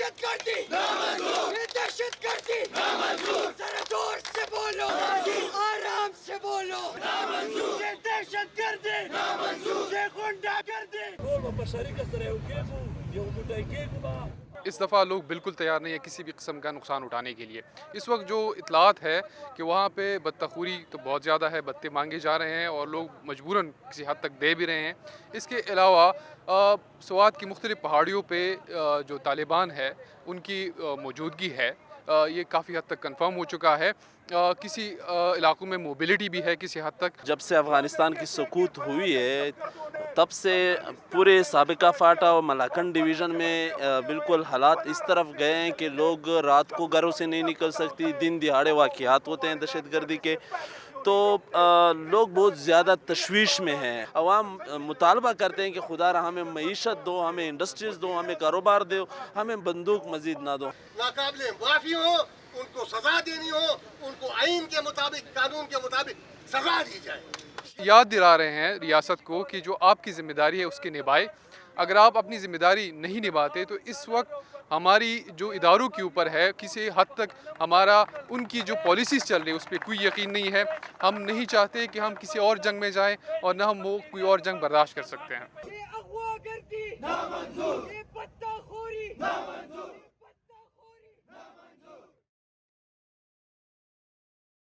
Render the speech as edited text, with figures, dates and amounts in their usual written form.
دہشت گردی یہ دہشت گردی ذرا زور سے بولو آرام سے بولو یہ دہشت گردی یہ غنڈہ گردی اس دفعہ لوگ بالکل تیار نہیں ہیں کسی بھی قسم کا نقصان اٹھانے کے لیے. اس وقت جو اطلاعات ہے کہ وہاں پہ بدتخوری تو بہت زیادہ ہے, بتے مانگے جا رہے ہیں اور لوگ مجبوراً کسی حد تک دے بھی رہے ہیں. اس کے علاوہ سوات کی مختلف پہاڑیوں پہ جو طالبان ہے ان کی موجودگی ہے, یہ کافی حد تک کنفرم ہو چکا ہے. کسی علاقوں میں موبلٹی بھی ہے کسی حد تک. جب سے افغانستان کی سقوط ہوئی ہے تب سے پورے سابقہ فاٹا اور ملاکنڈ ڈویژن میں بالکل حالات اس طرف گئے ہیں کہ لوگ رات کو گھروں سے نہیں نکل سکتی, دن دہاڑے واقعات ہوتے ہیں دہشت گردی کے, تو لوگ بہت زیادہ تشویش میں ہیں. عوام مطالبہ کرتے ہیں کہ خدا را ہمیں معیشت دو, ہمیں انڈسٹریز دو, ہمیں کاروبار دو, ہمیں بندوق مزید نہ دو. ناقابل معافی ہو, ان کو سزا دینی ہو, ان کو آئین کے مطابق قانون کے مطابق سزا دی جائے. یاد دلا رہے ہیں ریاست کو کہ جو آپ کی ذمہ داری ہے اس کی نبھائے. اگر آپ اپنی ذمہ داری نہیں نبھاتے تو اس وقت ہماری جو اداروں کے اوپر ہے کسی حد تک ہمارا ان کی جو پالیسیز چل رہی ہے اس پہ کوئی یقین نہیں ہے. ہم نہیں چاہتے کہ ہم کسی اور جنگ میں جائیں اور نہ ہم وہ کوئی اور جنگ برداشت کر سکتے ہیں. یہ اغوا گردی نامنظور, یہ پتہ خوری نامنظور.